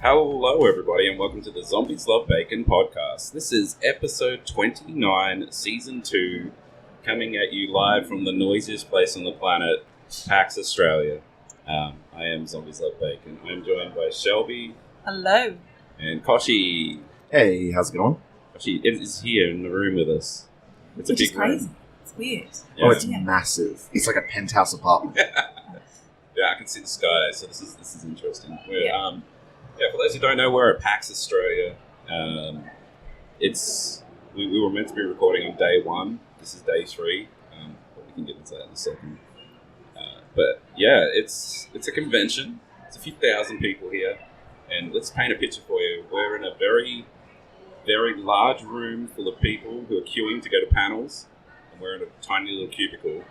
Hello, everybody, and welcome to the ZombiesLvBacon Podcast. This is episode 29, season 2, coming at you live from the noisiest place on the planet, PAX Australia. I am ZombiesLvBacon. I'm joined by Shelby. Hello. And Kochie. Hey, how's it going? Kochie is here in the room with us. It's a big crazy. room. It's weird. Yeah. Oh, it's massive. It's like a penthouse apartment. Yeah, I can see the sky, so this is interesting. For those who don't know, we're at PAX Australia. We were meant to be recording on day 1. This is day 3. But we can get into that in a second. But yeah, it's a convention. It's a few thousand people here, and let's paint a picture for you. We're in a very, very large room full of people who are queuing to go to panels, and we're in a tiny little cubicle.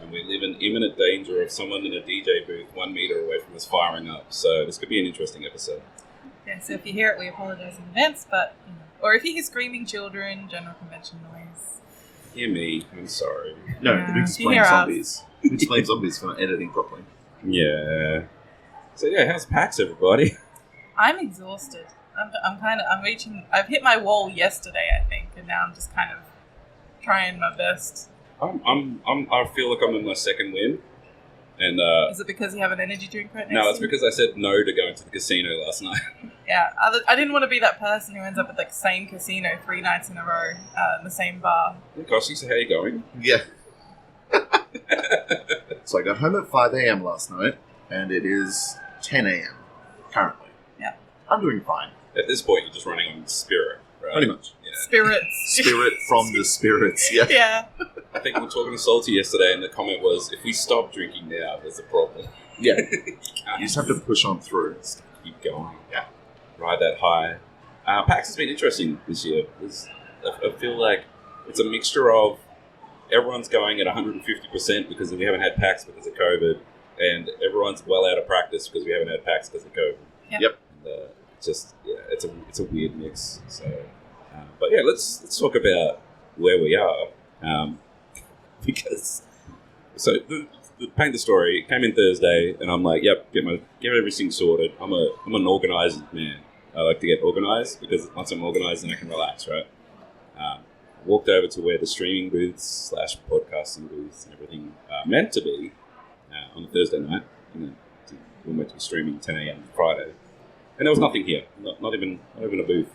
And we live in imminent danger of someone in a DJ booth 1 meter away from us firing up. So this could be an interesting episode. Yeah, so if you hear it, we apologise in advance, but, or if you hear screaming children, general convention noise. Hear me, I'm sorry. No, Yeah, we explain zombies. We explain zombies for not editing properly. Yeah. So yeah, how's PAX, everybody? I'm exhausted. I've hit my wall yesterday, I think, and now I'm just kind of trying my best. I feel like I'm in my second win. And is it because you have an energy drink right now? No, it's because I said no to going to the casino last night. Yeah, I didn't want to be that person who ends up at the same casino 3 nights in a row in the same bar. Hey, Kochie, so how are you going? Yeah. So I got home at 5 a.m. last night, and it is 10 a.m. currently. Yeah. I'm doing fine. At this point, you're just running on spirit, right? Pretty much. Yeah. Spirits. Spirit from the spirits, yeah. Yeah. I think we were talking to Salty yesterday, and the comment was, if we stop drinking now, there's a problem. Yeah. You You just have to push on through. Just keep going. Yeah. Ride that high. PAX has been interesting this year. I feel like it's a mixture of everyone's going at 150% because we haven't had PAX because of COVID, and everyone's well out of practice because we haven't had PAX because of COVID. Yep. And, it's a weird mix. So, but yeah, let's talk about where we are. Because paint the story. It came in Thursday, and I'm like, "Yep, get everything sorted." I'm an organised man. I like to get organised because once I'm organised, then I can relax, right? Walked over to where the streaming booths / podcasting booths and everything are meant to be on a Thursday night. We went to be streaming 10 a.m. Friday, and there was nothing here. Not even a booth.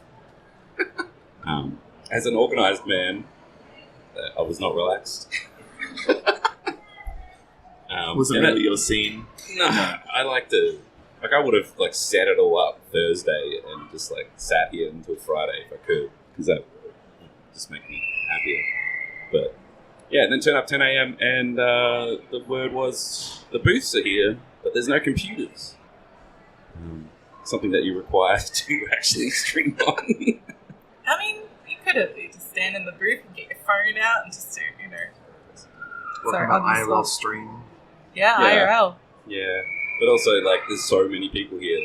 As an organised man, I was not relaxed. Wasn't really your scene. No, I would have set it all up Thursday and just sat here until Friday if I could, because that would just make me happier. But yeah, and then turn up 10 a.m. and the word was the booths are here, but there's no computers. Something that you require to actually stream on. I mean, you could have just stand in the booth and get your phone out and just do, Welcome to IRL stream. Yeah, IRL. Yeah, but also there's so many people here.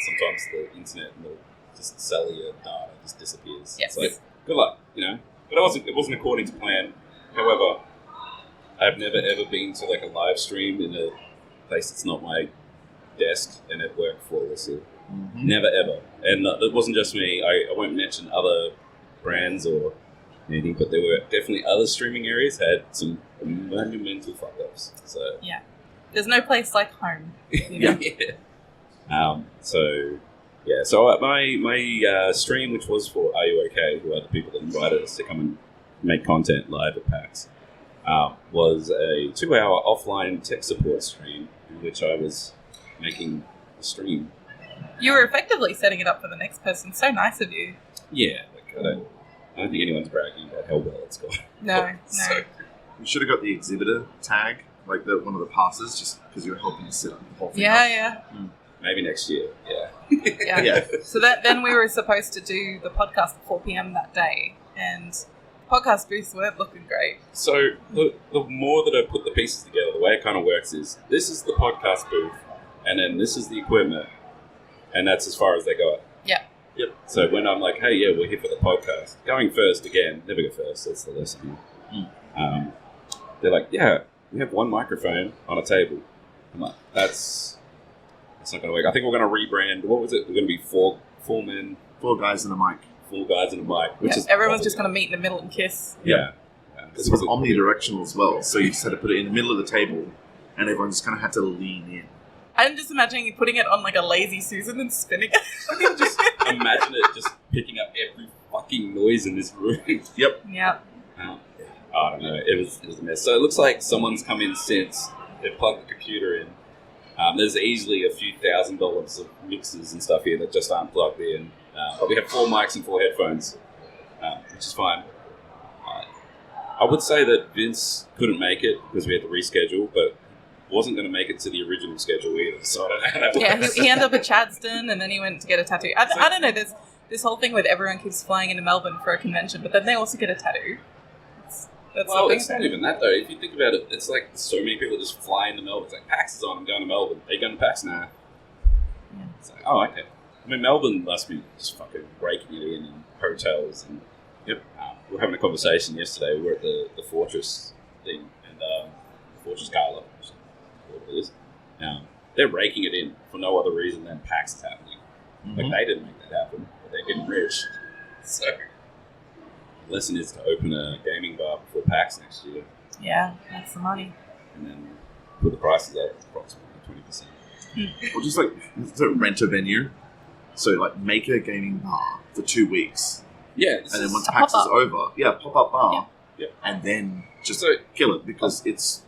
Sometimes the internet will just sell your data just disappears. Yes. It's good luck, But it wasn't according to plan. However, I've never ever been to a live stream in a place that's not my desk and it worked flawlessly. Mm-hmm. Never ever. And it wasn't just me. I won't mention other brands or anything, but there were definitely other streaming areas had some monumental fuck-ups. So yeah. There's no place like home. Yeah. So my stream, which was for Are You OK, who are the people that invited us to come and make content live at PAX, was a 2-hour offline tech support stream in which I was making a stream. You were effectively setting it up for the next person. So nice of you. Yeah, I don't think anyone's bragging about how well it's gone. No. You should have got the exhibitor tag, one of the passes, just because you were helping to set up the whole thing. Yeah. Maybe next year, yeah. Yeah. So then we were supposed to do the podcast at 4 p.m. that day, and podcast booths weren't looking great. So the more that I put the pieces together, the way it kind of works is this is the podcast booth, and then this is the equipment, and that's as far as they go. Yeah. Yep. So when I'm like, hey, yeah, we're here for the podcast, going first again, never go first, that's the lesson. They're like, yeah, we have one microphone on a table. I'm like, that's it's not going to work. I think we're going to rebrand. What was it? We're going to be four men. 4 guys and a mic. 4 guys and a mic. Which is everyone's just going to meet in the middle and kiss. Yeah. This was omnidirectional as well, so you just had to put it in the middle of the table, and everyone just kind of had to lean in. I'm just imagining you putting it on like a lazy Susan and spinning it. I can just imagine it just picking up every fucking noise in this room. Yep. Yeah. I don't know. It was a mess. So it looks like someone's come in since. They've plugged the computer in. There's easily a few $1,000s of mixers and stuff here that just aren't plugged in. But we have 4 mics and 4 headphones, which is fine. I would say that Vince couldn't make it because we had to reschedule, but wasn't going to make it to the original schedule either. So I don't know how that works. Yeah, he ended up at Chadston and then he went to get a tattoo. I don't know, there's this whole thing with everyone keeps flying into Melbourne for a convention, but then they also get a tattoo. Well, it's not even that though. If you think about it, it's like so many people just fly into Melbourne. It's like, PAX is on, I'm going to Melbourne. Are you going to PAX? Nah. Yeah. It's like, oh, okay. I mean, Melbourne must be just fucking breaking it in hotels. And yep, we were having a conversation yesterday. We were at the Fortress thing, and the Fortress Gala, which is what it is. They're raking it in for no other reason than PAX is happening. Mm-hmm. Like, they didn't make that happen, but they're getting rich. So... the lesson is to open a gaming bar before PAX next year. Yeah, that's the money. And then put the prices up approximately 20%. Or just like rent a venue. So like make a gaming bar for 2 weeks. Yeah. And then once PAX is over, pop-up bar. Yeah. And then just So, kill it because it's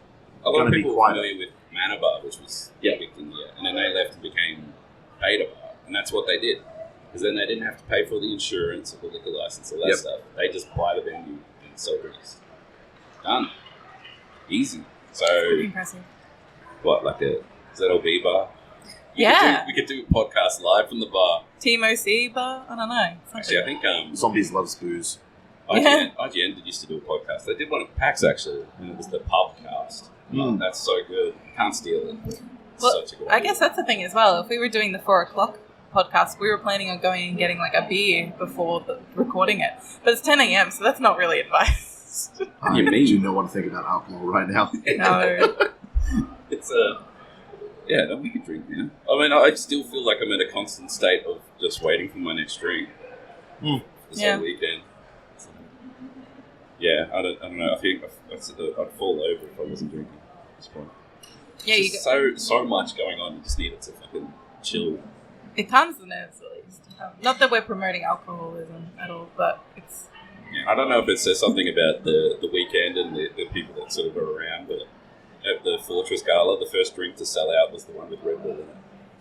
a lot going of to be people are quiet. familiar with Manabar, which was a big thing here. And then they left and became BetaBar. And that's what they did. Because then they didn't have to pay for the insurance or the liquor license or that stuff. They just buy the venue and sell drinks. Done. Easy. So, Pretty impressive. what, like a ZLB bar? We could do a podcast live from the bar. TeamOCE bar? I don't know. Actually, I think Zombies loves booze. IGN used to do a podcast. They did one at PAX, actually, and it was the Pubcast. That's so good. You can't steal it. It's Well, such a good I idea. guess that's the thing as well. If we were doing the 4 o'clock podcast, we were planning on going and getting like a beer before recording it. But it's 10 a.m, so that's not really advice. I do not want to think about alcohol right now. No. It's no, we could drink now. I mean, I still feel like I'm in a constant state of just waiting for my next drink. This whole weekend. So, yeah, I don't know. I think I'd fall over if I wasn't drinking at this point. Yeah, It's just so much going on. You just need it to fucking chill. it calms the nerves at least. Not that we're promoting alcoholism at all, but it's... Yeah, I don't know if it says something about the weekend and the people that sort of are around, but at the Fortress Gala, the first drink to sell out was the one with Red Bull in it.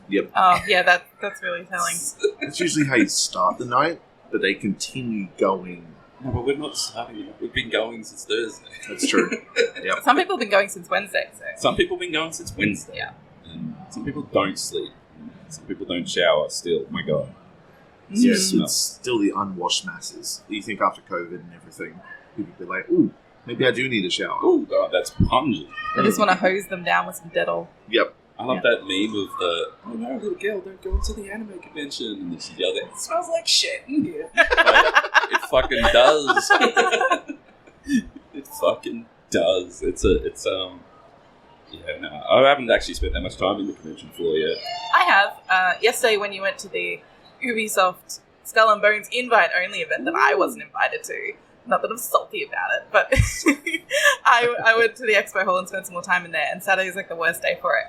Yep. Oh, yeah, that's really telling. It's usually how you start the night, but they continue going. No, but we're not starting it. We've been going since Thursday. That's true. Yep. Some people have been going since Wednesday, so... Some people have been going since Wednesday. Yeah. And some people don't sleep. Some people don't shower still. My God. Yes, it's still the unwashed masses. You think after COVID and everything, people be like, ooh, maybe I do need a shower. Oh, God, that's pungent. I just want to hose them down with some Dettol. Yep. I love that meme of the, oh no, little girl, don't go to the anime convention. And then she yelled, it smells like shit in here. Like, it fucking does. It fucking does. Yeah, no, I haven't actually spent that much time in the convention floor yet. I have. Yesterday when you went to the Ubisoft Skullandbones invite-only event that I wasn't invited to. Not that I'm salty about it, but I went to the expo hall and spent some more time in there, and Saturday's like the worst day for it.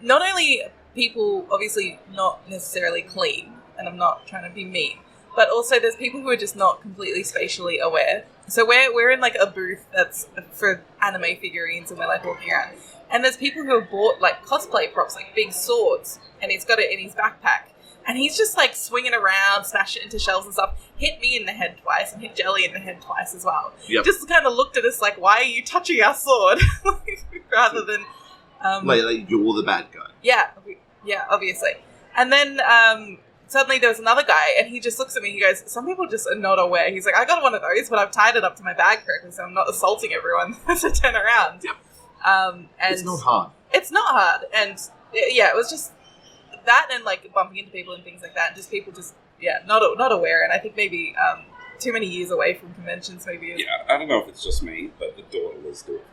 Not only people obviously not necessarily clean, and I'm not trying to be mean, but also there's people who are just not completely spatially aware. So we're in like a booth that's for anime figurines, and we're like walking around, and there's people who have bought like cosplay props, like big swords, and he's got it in his backpack. And he's just like swinging around, smash it into shells and stuff. Hit me in the head twice and hit Jelly in the head twice as well. Yep. Just kind of looked at us like, why are you touching our sword? Rather than... like you're the bad guy. Yeah, obviously. And then suddenly there was another guy and he just looks at me. He goes, some people just are not aware. He's like, I got one of those, but I've tied it up to my bag correctly so I'm not assaulting everyone to turn around. Yep. And It's not hard. It's not hard. And yeah, it was just... that and like bumping into people and things like that, just people just not aware. And I think maybe too many years away from conventions maybe. I don't know if it's just me, but the daughter was doing it.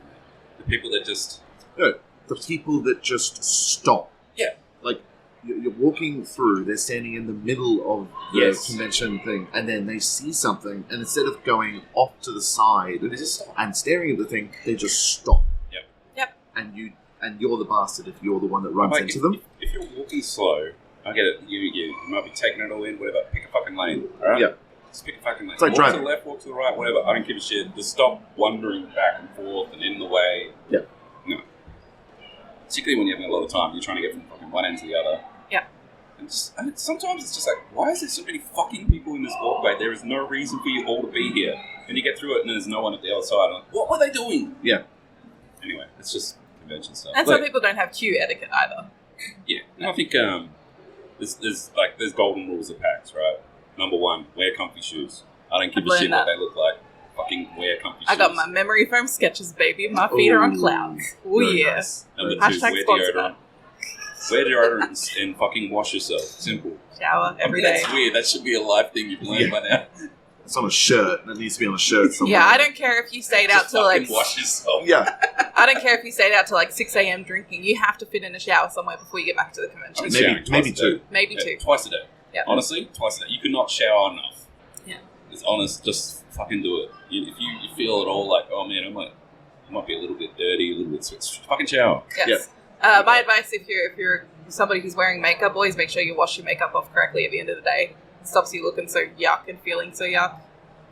The people that just No, the people that just stop. Yeah. Like you're walking through, they're standing in the middle of the Yes. convention thing, and then they see something, and instead of going off to the side They just stop. and staring at the thing, they just stop. Yep. And you're the bastard if you're the one that runs Like, into them. If you're walking slow, I get it. You might be taking it all in, whatever. Pick a fucking lane, alright? Yeah. Just pick a fucking lane. It's like walk driving. to the left, walk to the right, whatever. I don't give a shit. Just stop wandering back and forth and in the way. Yeah. No. Particularly when you're having a lot of time, you're trying to get from fucking one end to the other. Yeah. And sometimes it's just like, why is there so many fucking people in this walkway? There is no reason for you all to be here. And you get through it and there's no one at the other side. I'm like, what were they doing? Yeah. Anyway, it's just convention stuff. And some people don't have queue etiquette either. Yeah, and I think there's golden rules of PAX, right? Number 1, wear comfy shoes. I don't give I've a shit learned what they look like. Fucking wear comfy shoes. I got my memory foam sketches, baby. My feet are on clouds. Oh Very yeah. nice. Number 2, Hashtag wear sponsor deodorant. Wear deodorant and fucking wash yourself. Simple. Shower every day. That's weird. That should be a life thing you've learned by now. It's on a shirt. That needs to be on a shirt somewhere. Yeah, I don't care if you stayed out Just till like fucking wash yourself. Yeah. I don't care if you stayed out till like 6 a.m. drinking. You have to fit in a shower somewhere before you get back to the convention. I'm Maybe- showering twice maybe a day. two. Maybe Yeah, 2. twice a day. Yeah. Honestly, twice a day. You could not shower enough. Yeah. It's honest. Just fucking do it. If you feel at all like, oh man, I might be a little bit dirty, a little bit sweat, fucking shower. Yes. My advice if you're somebody who's wearing makeup, always make sure you wash your makeup off correctly at the end of the day. It stops you looking so yuck and feeling so yuck.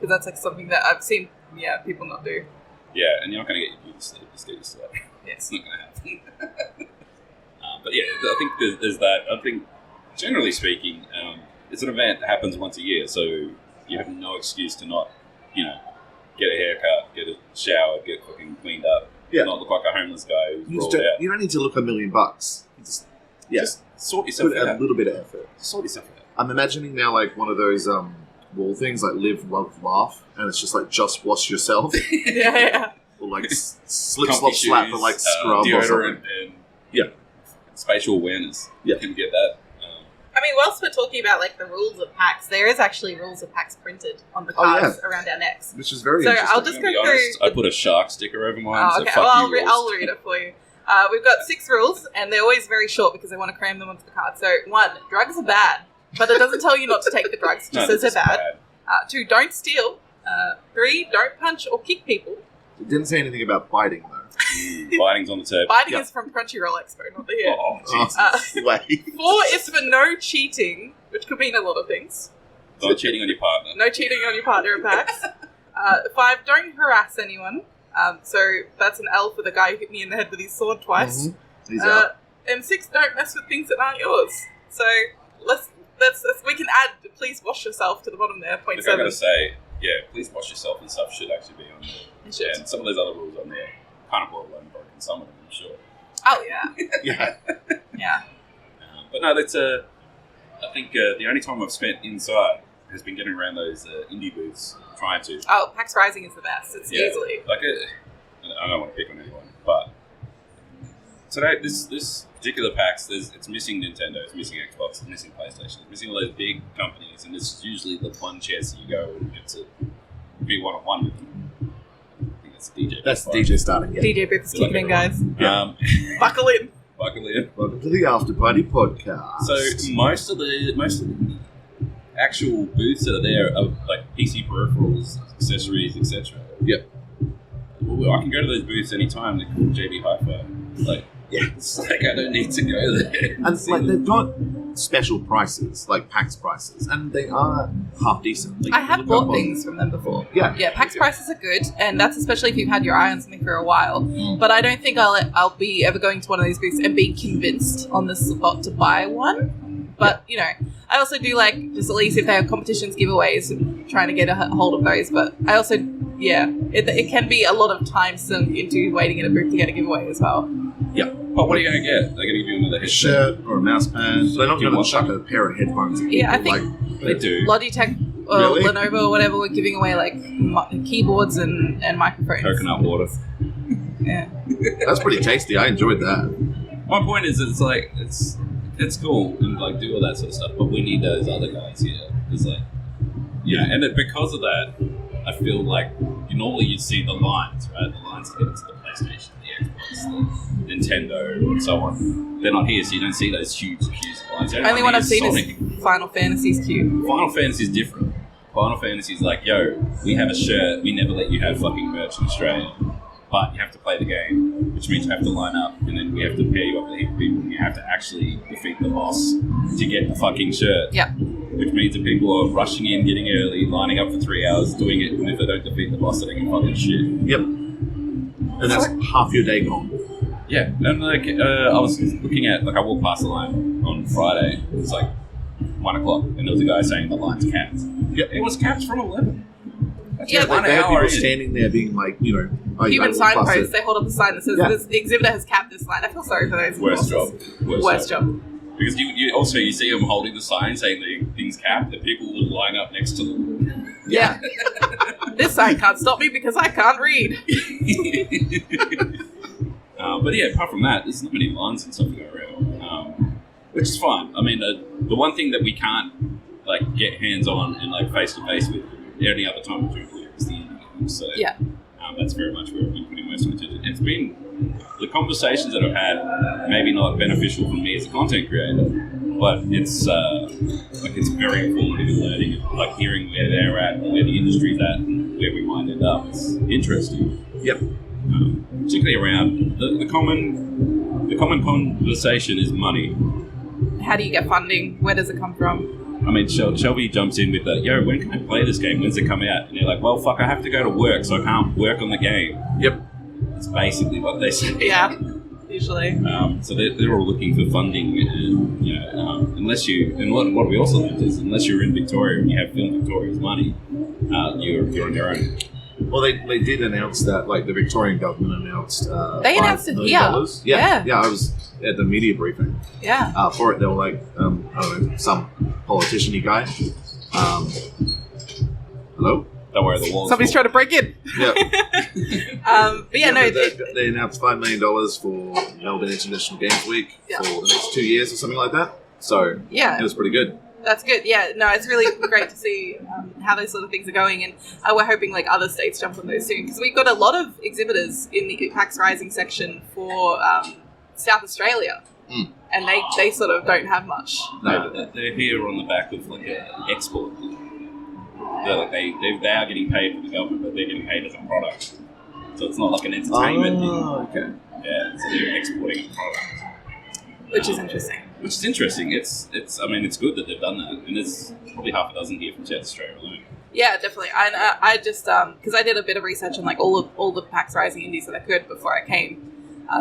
Because that's like something that I've seen people not do. Yeah, and you're not going to get your beauty sleep. Just get your sleep. Yes. It's not going to happen. But yeah, I think there's that. I think, generally speaking, it's an event that happens once a year, so you have no excuse to not, get a haircut, get a shower, get fucking cleaned up, not look like a homeless guy who's rolled out. You don't need to look $1 million. You just Sort yourself put a out. little bit of effort. Sort yourself out. I'm imagining now like one of those wall things like live, love, laugh, and it's just like just wash yourself. Yeah. Or like slip, Comfy slop, slap, shoes, or like scrub or deodorant, something. and spatial awareness. Yeah. You can get that. I mean, whilst we're talking about like the rules of PAX, there is actually rules of PAX printed on the cards around our necks. Which is very So interesting. I'll just To go be through. honest, I put a shark sticker over mine. Oh, So okay. fuck Well, you, I'll read it for you. We've got 6 rules, and they're always very short because they want to cram them onto the card. So 1, drugs are bad, but it doesn't tell you not to take the drugs. It just says they're bad. 2, don't steal. 3, don't punch or kick people. It didn't say anything about biting though. Biting's on the table. Biting is from Crunchyroll Expo, not the here. Oh, jeez. Wait. 4 is for no cheating, which could mean a lot of things. Not cheating on your partner. No cheating on your partner in PAX. 5, don't harass anyone. So that's an L for the guy who hit me in the head with his sword twice. Mm-hmm. He's out. And 6, don't mess with things that aren't yours. So let's we can add please wash yourself to the bottom there. Point Look, I 7. gotta say, please wash yourself and stuff should actually be on there. It should. And some of those other rules on there kind of borderline broken. Some of them, I'm sure. Oh yeah, Yeah. yeah. But no, that's I think the only time I've spent inside has been getting around those indie booths, trying to. Oh, PAX Rising is the best. It's Yeah, easily. like I don't want to pick on anyone, but today this particular PAX, it's missing Nintendo, it's missing Xbox, it's missing PlayStation, it's missing all those big companies, and it's usually the one chance that you go and get to be one-on-one with them. I think that's DJ. That's the DJ starting. Yeah. DJ Booth is Good luck, kicking in, guys. Buckle in. Buckle in. Welcome to the After Party podcast. So most of the actual booths that are there are like PC peripherals, accessories, etc. Yep. Well, I can go to those booths anytime. They're called JB Hi-Fi. Like, it's like I don't need to go there. And like they've got special prices, like PAX prices, and they are half decent. Like, I have look bought up on- things from them before. Yeah. Yeah, PAX prices are good, and that's especially if you've had your eye on something for a while. But I don't think I'll be ever going to one of these booths and being convinced on the spot to buy one. But, you know, I also do like, just at least if they have competitions, giveaways, and trying to get a hold of those. But I also, it can be a lot of time sunk into waiting in a booth to get a giveaway as well. Yeah. But what are you going to get? They're going to give you another A headset. shirt or a mouse pad. They're not Do you going to want chuck that? a pair of headphones at Yeah, I people, think- They do. Logitech or Really? Lenovo or whatever were giving away like keyboards and microphones. Coconut water. Yeah. That's pretty tasty. I enjoyed that. My point is, it's like it's cool and like do all that sort of stuff, but we need those other guys here. It's like, and because of that, I feel like normally you see the lines, right? The lines to get into the PlayStation, the Xbox, the Nintendo, and so on. They're not here, so you don't see those huge queues of lines. The Only one I've seen Sonic. is Final Fantasy's queue. Final Fantasy is different. Final Fantasy is like, yo, we have a shirt, we never let you have fucking merch in Australia. But you have to play the game, which means you have to line up, and then we have to pair you up with heaps of people, and you have to actually defeat the boss to get the fucking shirt. Yeah. Which means that people are rushing in, getting early, lining up for 3 hours, doing it, and if they don't defeat the boss, they're getting fucking shit. Yep. And that's half your day gone. Yeah, and like, I was looking at, like, I walked past the line on Friday, it was like 1 o'clock, and there was a guy saying the line's capped. Yeah, it was capped from 11. That's Yeah, Like, they had people standing there being like, you know, Human I signposts. They hold up a sign that says, Yeah. "This exhibitor has capped this line." I feel sorry for those. Worst bosses. job. Worst job. Because you also you see them holding the sign saying the thing's capped, and people would line up next to them. Yeah. This sign can't stop me because I can't read. But yeah, apart from that, there's not many lines and stuff to go around, which is fine. I mean, the one thing that we can't like get hands on and like face to face with any other time during the year is the indie games. So Yeah. that's very much where we've been putting most of my attention. It's been conversations that I've had, maybe not beneficial for me as a content creator, but it's like it's very informative in learning, and like hearing where they're at, where the industry's at, and where we might end up. It's interesting. Yep. Particularly around the common conversation is money. How do you get funding? Where does it come from? I mean, Shelby jumps in with yo, when can I play this game? When's it come out? And you're like, well, fuck, I have to go to work, so I can't work on the game. Yep. That's basically what they say. Yeah, usually. So they're all looking for funding, and you know, unless you, and what we also learned is, unless you're in Victoria and you have Film Victoria's money, you're on your own. Well, they did announce that, like the Victorian government announced. They announced it here. Yeah, I was at the media briefing. Yeah. For it, they were like, I don't know, some politician-y guy. Hello? Don't worry, the walls. Somebody's trying to break in. Yeah. But yeah, no. They announced $5 million for Melbourne International Games Week for the next 2 years or something like that. So Yeah. it was pretty good. That's good. Yeah, no, it's really great to see how those sort of things are going, and we're hoping like other states jump on those soon, because we've got a lot of exhibitors in the PAX Rising section for South Australia, and they sort of don't have much. No, they're here on the back of like an export. They're like they are getting paid for the government, but they're getting paid as a product. So it's not like an entertainment thing. Okay. Yeah, so they're exporting a product. Which is interesting. Which is interesting. It's I mean, it's good that they've done that, and there's probably half a dozen here from South Australia alone. Yeah, definitely. And I just because I did a bit of research on like all the PAX Rising indies that I could before I came,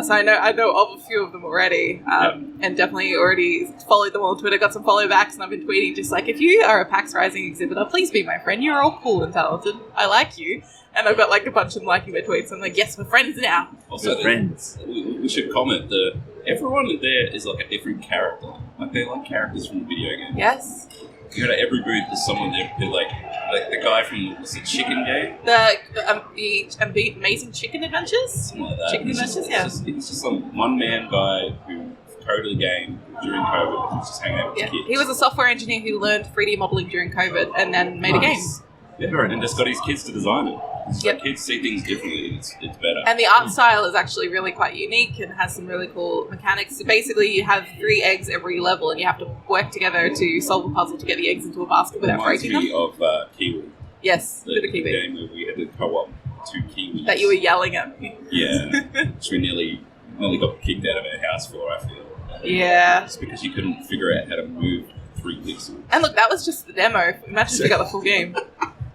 so I know of a few of them already, and definitely already followed them all on Twitter. Got some follow backs, and I've been tweeting just like, if you are a PAX Rising exhibitor, please be my friend. You're all cool and talented. I like you. And I've got like a bunch of them liking their tweets. I'm like, yes, we're friends now. Also, friends. We should comment that everyone in there is like a different character. Like they're like characters from the video game. Yes. You know, every booth there's someone there who like the guy from the chicken game. The Amazing Chicken Adventures. Something like that. Chicken Adventures, yeah. He's just some one man guy who coded the game during COVID. He's just hanging out with the kids. He was a software engineer who learned 3D modeling during COVID and then made a game. Yeah, and just got his kids to design it. Yep. Kids see things differently. It's better. And the art style is actually really quite unique and has some really cool mechanics. So basically, you have 3 eggs every level, and you have to work together to solve a puzzle to get the eggs into a basket without breaking them. Of Kiwi. Yes, The bit of Kiwi. game where we had to co-op 2 Kiwis. That you were yelling at me. Yeah, which we nearly got kicked out of our house for, I feel. Yeah. Just because you couldn't figure out how to move 3 pixels. And look, that was just the demo. Imagine if we got the full game.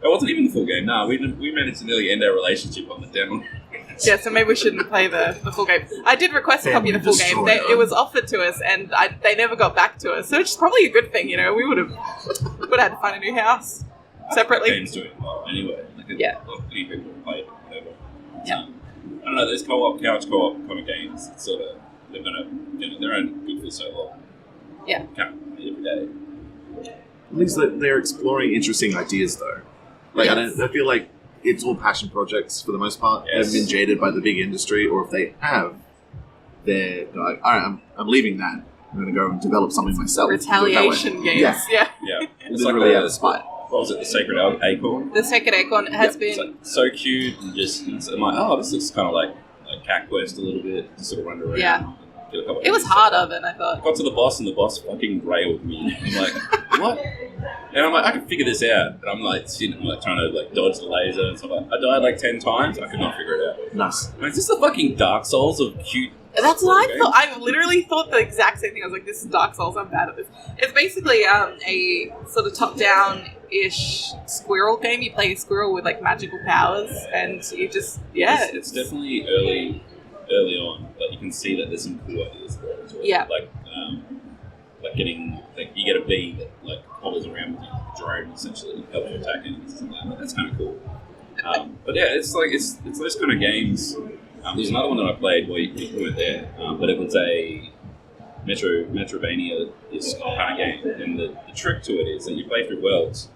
It wasn't even the full game. No, we managed to nearly end our relationship on the demo. Yeah, so maybe we shouldn't play the full game. I did request a copy of the full game. It was offered to us, and they never got back to us. So it's probably a good thing, you know. We would have had to find a new house separately. The game's doing well anyway. Like Yeah. A lot of people have played it, whatever. Yeah. I don't know. There's couch co-op kind of games. It's sort of they're gonna they're only good for so long. Yeah. Can't play every day. At least they're exploring interesting ideas, though. Like I feel like it's all passion projects for the most part. Yes. They've been jaded by the big industry, or if they have, they're like, all right, I'm leaving that. I'm going to go and develop something myself. Retaliation games. Yeah. Yeah. It's like really out of spite. What was it? The Sacred Acorn. The Sacred Acorn has been. It's like so cute and just. I'm like, oh, this looks kind of like Cat Quest a little bit. Just sort of run around. Yeah. kill a couple. It was harder than I thought. I got to the boss and the boss fucking railed me. I'm like, what? And I'm like, I can figure this out. And I'm like, I'm like trying to like dodge the laser and stuff. I died like 10 times. I could not figure it out. Nice. I mean, is this the fucking Dark Souls of cute? That's what I thought. I literally thought the exact same thing. I was like, this is Dark Souls. I'm bad at this. It's basically a sort of top-down-ish squirrel game. You play a squirrel with like magical powers, and you just It's definitely early on, but you can see that there's some cool ideas there as well. Yeah. Like getting you get a bee that like hovers around with your drone essentially, helps you attack enemies and like that. That's kind of cool. But yeah, it's those kind of games. There's another one that I played where you went there, but it was a Metrovania kind of game, and the trick to it is that you play through worlds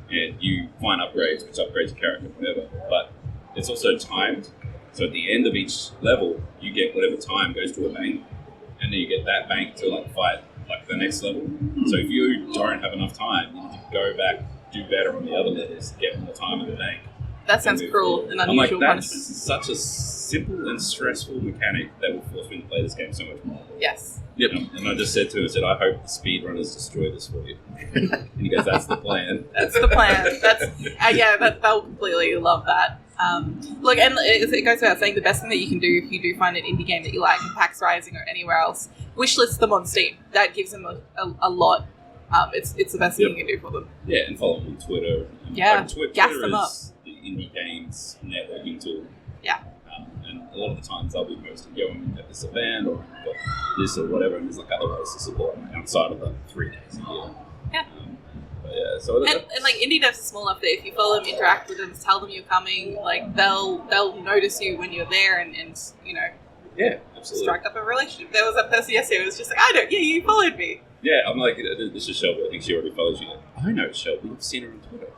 and you find upgrades, which upgrades your character, whatever. But it's also timed, so at the end of each level, you get whatever time goes to a bank, and then you get that bank to like fight like the next level. So if you don't have enough time, you need to go back, do better on the other levels, get more time in the bank. That sounds cruel and unusual that's punishment. such a simple and stressful mechanic that will force me to play this game so much more. Yes. Yep. And I just said to him, I hope the speedrunners destroy this for you. And he goes, that's the plan. That's the plan. They'll completely love that. Look, and it goes without saying, the best thing that you can do if you do find an indie game that you like in PAX Rising or anywhere else, wishlist them on Steam. That gives them a lot. It's the best thing you can do for them. Yeah, and follow them on Twitter. Twitter gas them up. The indie games networking tool. Yeah. And a lot of the times I'll be posting, I'm at this event or I've got this or whatever, and there's like other ways to support outside of the 3 days a year. Yeah. But yeah, so and like indie devs are small enough that if you follow them, interact with them, tell them you're coming, like they'll notice you when you're there and you know. Yeah, absolutely. Strike up a relationship. There was a person yesterday who was just like, you followed me. Yeah, I'm like, this is Shelby. I think she already follows you. Like, I know Shelby. I've seen her on Twitter.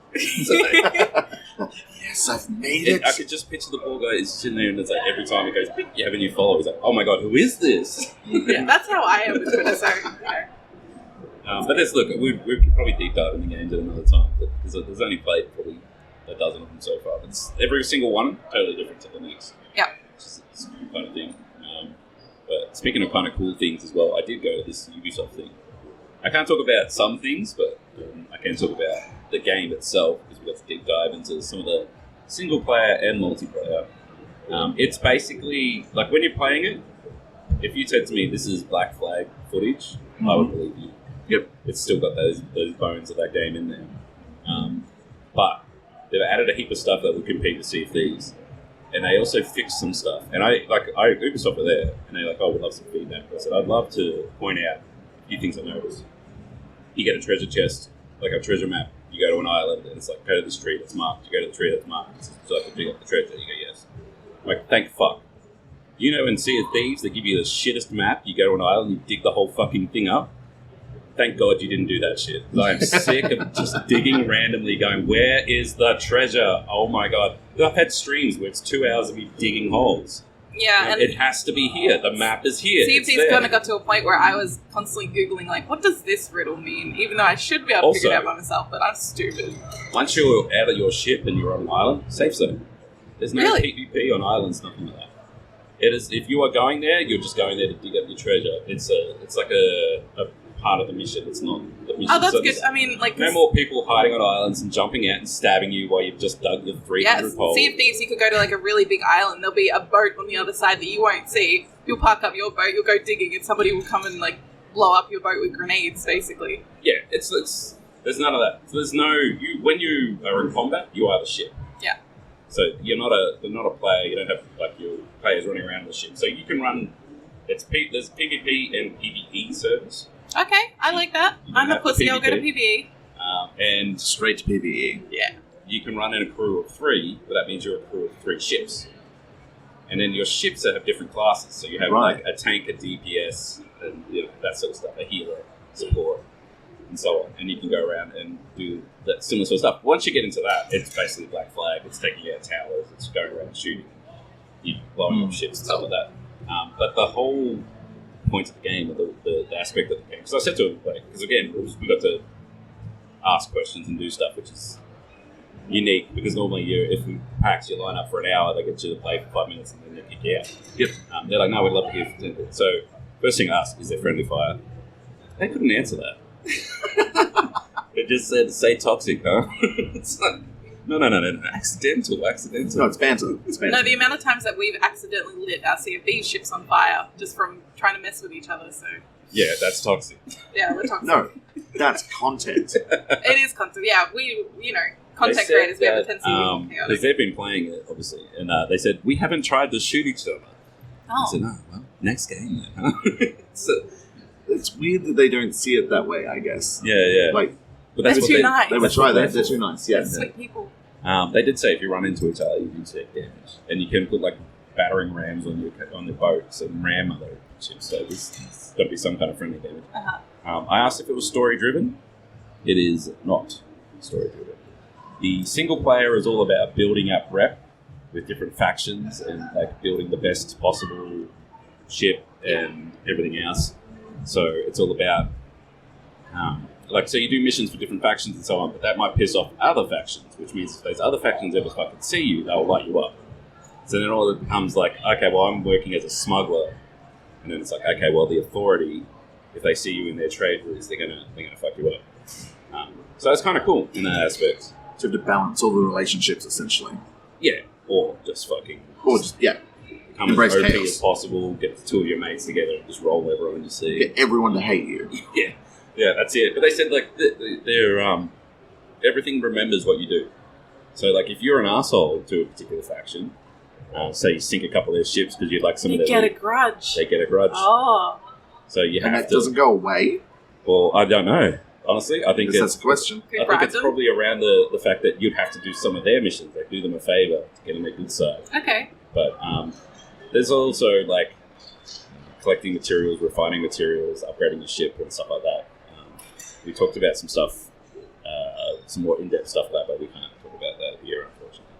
Yes, I've made it. I could just picture the poor guy is sitting there, and it's like every time it goes, you have a new follower. He's like, oh my god, who is this? Yeah, that's how I am with Twitter. So, but we could probably deep dive in the games at another time. Because there's only played probably a dozen of them so far. But every single one totally different to the next. Yeah. It's a cool kind of thing. But speaking of kind of cool things as well, I did go to this Ubisoft thing. I can't talk about some things, but I can talk about the game itself because we got to deep dive into some of the single player and multiplayer. It's basically like when you're playing it, if you said to me this is Black Flag footage, I would believe you. Yep. It's still got those bones of that game in there. But they've added a heap of stuff that would compete with Sea of Thieves. And they also fixed some stuff. And Ubisoft were there, and they're like, we'd love some feedback. I said, I'd love to point out a few things I noticed. You get a treasure chest, like a treasure map. You go to an island, and it's like, go to this tree that's marked. You go to the tree that's marked. So I have to pick up the treasure. You go, yes. I'm like, thank fuck. You know, in Sea of Thieves, they give you the shittest map. You go to an island, you dig the whole fucking thing up. Thank God you didn't do that shit. Because I am sick of just digging randomly, going, where is the treasure? Oh my God. I've had streams where it's 2 hours of me digging holes. Yeah, and it has to be here. The map is here. Sea of Thieves kind of got to a point where I was constantly Googling, like, what does this riddle mean? Even though I should be able to figure it out by myself, but I'm stupid. Once you're out of your ship and you're on an island, safe zone. There's no PvP on islands, nothing like that. It is, if you are going there, you're just going there to dig up your treasure. It's like a part of the mission. It's not the mission. Oh, that's so good. I mean, like... No more people hiding on islands and jumping out and stabbing you while you've just dug the 300 hole. Sea of Thieves, you could go to like a really big island. There'll be a boat on the other side that you won't see. You'll park up your boat, you'll go digging, and somebody will come and like blow up your boat with grenades, basically. Yeah, it's there's none of that. So there's no... when you are in combat, you are the ship. Yeah. So you're not a player. You don't have like your players running around the ship. So you can run... there's PvP and PvE servers. Okay, I like that. I'm a pussy, I'll go to PvE. And straight to PvE. Yeah. You can run in a crew of 3, but that means you're a crew of 3 ships. And then your ships have different classes. So you have like a tank, a DPS, and that sort of stuff, a healer, support, and so on. And you can go around and do that similar sort of stuff. Once you get into that, it's basically Black Flag. It's taking out towers. It's going around shooting. You blowing up ships and stuff like that. But the whole point of the game, or the aspect of the game, because I said to him, because again, we got to ask questions and do stuff, which is unique, because normally if we PAX, you line up for an hour, they get you to play for 5 minutes and then they kick you out. Yep. They're like, no, we'd love to hear from 10 minutes. So First thing I asked, is there friendly fire? They couldn't answer that. It just said, say toxic, huh? It's like, no. Accidental. No, it's banter. It's banter. No, the amount of times that we've accidentally lit our CFB ships on fire just from trying to mess with each other, so... Yeah, that's toxic. Yeah, we're toxic. No, that's content. It is content. Yeah, we, content creators, we have a tendency to be chaotic. Because they've been playing it, obviously, and they said, we haven't tried to shoot each other. I said, no, well, next game then, huh? It's weird that they don't see it that way, I guess. Yeah. Like, but that's they're what too nice. They would try that. They're too nice, yeah. Sweet people. They did say if you run into each other, you do take damage. And you can put, like, battering rams on the boats and ram other ships. So there's got to be some kind of friendly damage. Uh-huh. I asked if it was story-driven. It is not story-driven. The single player is all about building up rep with different factions and, like, building the best possible ship and everything else. So it's all about... so you do missions for different factions and so on, but that might piss off other factions, which means if those other factions ever fucking see you, they'll light you up. So then all it becomes like, okay, well, I'm working as a smuggler, and then it's like, okay, well, the authority, if they see you in their trade routes, they're gonna fuck you up. So it's kind of cool in that aspect. So you have to balance all the relationships, essentially. Yeah, or just fucking... Become embrace as OP chaos. as possible, get the two of your mates together and just roll everyone you see. Get everyone to hate you. Yeah, that's it. But they said, like, they're everything remembers what you do. So, like, if you're an asshole to a particular faction, say you sink a couple of their ships because you like some of their... They get a grudge. They get a grudge. Oh. So you have And that to... doesn't go away? Well, I don't know. Honestly, I think That's the question. I think it's probably around the fact that you'd have to do some of their missions, like do them a favour to get them a good side. Okay. But there's also, like, collecting materials, refining materials, upgrading your ship and stuff like that. We talked about some stuff, some more in-depth stuff of that, but we can't talk about that here, unfortunately.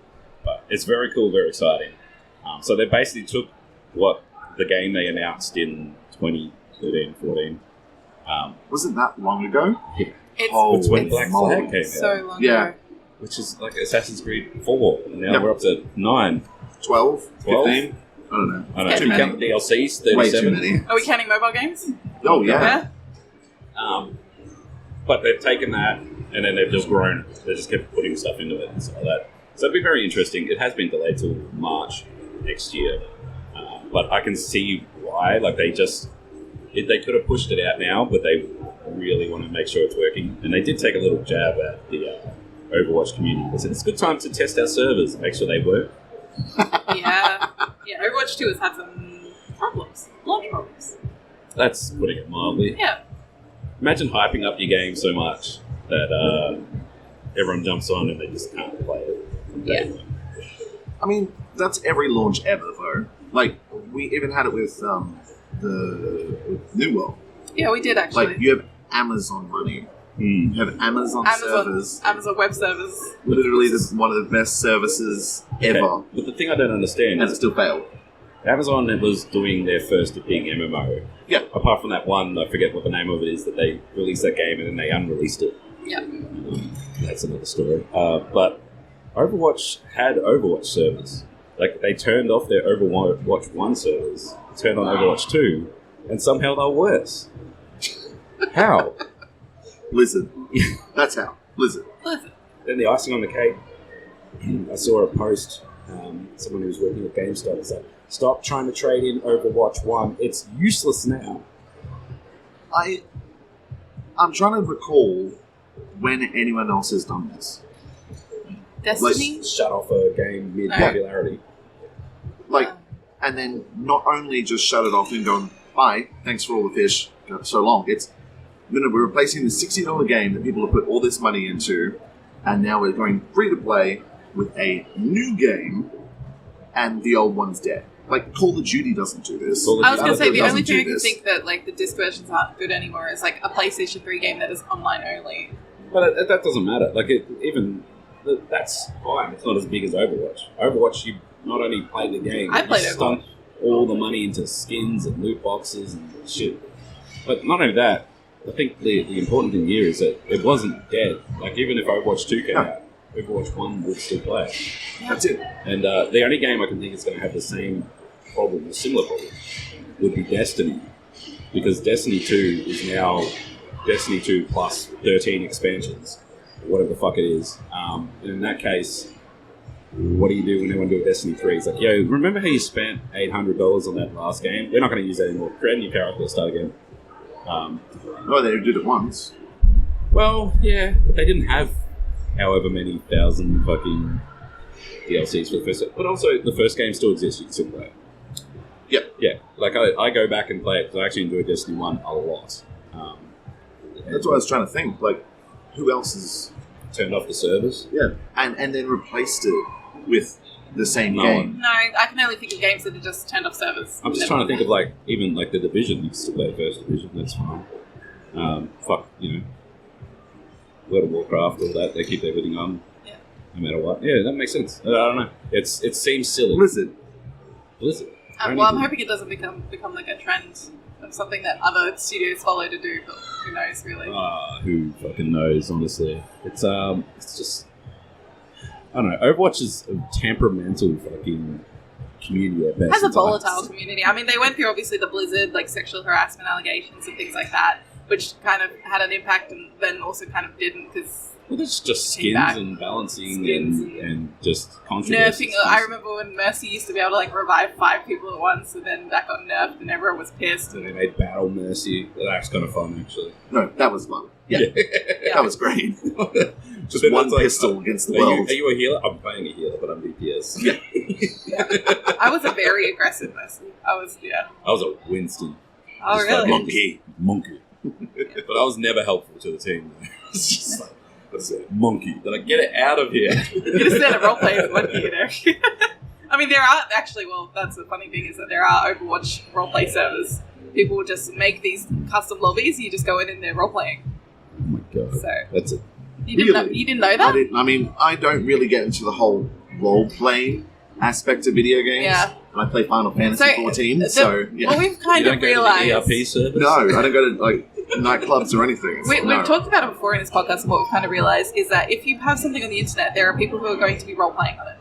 But it's very cool, very exciting. So they basically took what the game they announced in 2013, 14. Wasn't that long ago? Yeah. It's when Black Flag came so out. long Yeah. ago. Which is like Assassin's Creed 4. And now we're up to 9. 12? 12? 15? I don't know. I don't know. If Too you many. count the DLCs, Way too 37. many. Are we counting mobile games? Oh, yeah. But they've taken that and then they've just grown. They just kept putting stuff into it and stuff like that. So it'd be very interesting. It has been delayed till March next year. But I can see why. Like, they could have pushed it out now, but they really want to make sure it's working. And they did take a little jab at the Overwatch community. They said, it's a good time to test our servers and make sure they work. Yeah. Yeah, Overwatch 2 has had some problems. Launch problems. That's putting it mildly. Yeah. Imagine hyping up your game so much that everyone jumps on and they just can't play it. Yeah. I mean, that's every launch ever, though. Like, we even had it with with New World. Yeah, we did actually. Like, you have Amazon money. You have Amazon servers. Amazon web servers. Literally one of the best services ever. Okay. But the thing I don't understand And it is still failed. Amazon was doing their first big MMO. Yeah. Apart from that one, I forget what the name of it is, that they released that game and then they unreleased it. Yeah. That's another story. But Overwatch had Overwatch servers. Like, they turned off their Overwatch 1 servers, turned on Overwatch 2, and somehow they're worse. How? Blizzard. That's how. Blizzard. Then the icing on the cake, I saw a post, someone who was working at GameStop said, stop trying to trade in Overwatch 1, it's useless now. I'm trying to recall when anyone else has done this. Destiny? Shut off a game mid-popularity. And then not only just shut it off and going, bye, thanks for all the fish, so long. It's, we're replacing the $60 game that people have put all this money into, and now we're going free to play with a new game, and the old one's dead. Like, Call of Duty doesn't do this. I was going to say, the only thing I can this. think that, like, the disc versions aren't good anymore is, like, a PlayStation 3 game that is online only. But that doesn't matter. Like, that's fine. It's not as big as Overwatch. Overwatch, you not only play the game, I played you Overwatch. stunk all the money into skins and loot boxes and shit. But not only that, I think the important thing here is that it wasn't dead. Like, even if Overwatch 2 came out, Overwatch 1 would still play. That's it. And the only game I can think is going to have the same problem, a similar problem, would be Destiny. because Destiny 2 is now Destiny 2 plus 13 expansions, whatever the fuck it is. And in that case, what do you do when everyone do a Destiny 3? It's like, yo, remember how you spent $800 on that last game? We're not going to use that anymore. Create a new character, start again. Oh, they did it once. Well, yeah, but they didn't have however many thousand fucking DLCs for the first. But also, the first game still exists. You can still play it. Yep. Yeah, like I go back and play it because I actually enjoy Destiny 1 a lot. That's what I was trying to think. Like, who else has turned off the servers? Yeah, and then replaced it with the same No game. one. No, I can only think of games that have just turned off servers. I'm just trying to think of like even like the Division. You can still play First Division. That's fine. Fuck, World of Warcraft, all that. They keep everything on, no matter what. Yeah, that makes sense. I don't know. It seems silly. Blizzard. Well, I'm hoping it doesn't become like a trend of something that other studios follow to do, but who knows, really. Who fucking knows, honestly. It's just... I don't know. Overwatch is a temperamental fucking community at best. It has a volatile community. I mean, they went through, obviously, the Blizzard, like, sexual harassment allegations and things like that, which kind of had an impact and then also kind of didn't, because... Well, it's just skins and balancing and just controversy. Nerfing. I remember when Mercy used to be able to like revive 5 people at once, and then that got nerfed, and everyone was pissed. And they made Battle Mercy. That's kind of fun, actually. No, that was fun. Yeah. That was great. Just one pistol against the world. Are you a healer? I'm playing a healer, but I'm DPS. Yeah. I was a very aggressive Mercy. I was a Winston. Oh, just really? Like monkey. But I was never helpful to the team. It's just like, what's it? Monkey. Then I get it out of here. You just said a roleplay is monkey, I mean, there are actually. Well, that's the funny thing is that there are Overwatch roleplay servers. People will just make these custom lobbies. You just go in and they're roleplaying. Oh my god. So that's it. You didn't know that? I don't really get into the whole role-playing aspect of video games. Yeah. And I play Final Fantasy 14, so yeah. Well, we've kind of realised... You don't go to the ERP service? No, I don't go to like nightclubs or anything. We've talked about it before in this podcast, and what we've kind of realised is that if you have something on the internet, there are people who are going to be role-playing on it.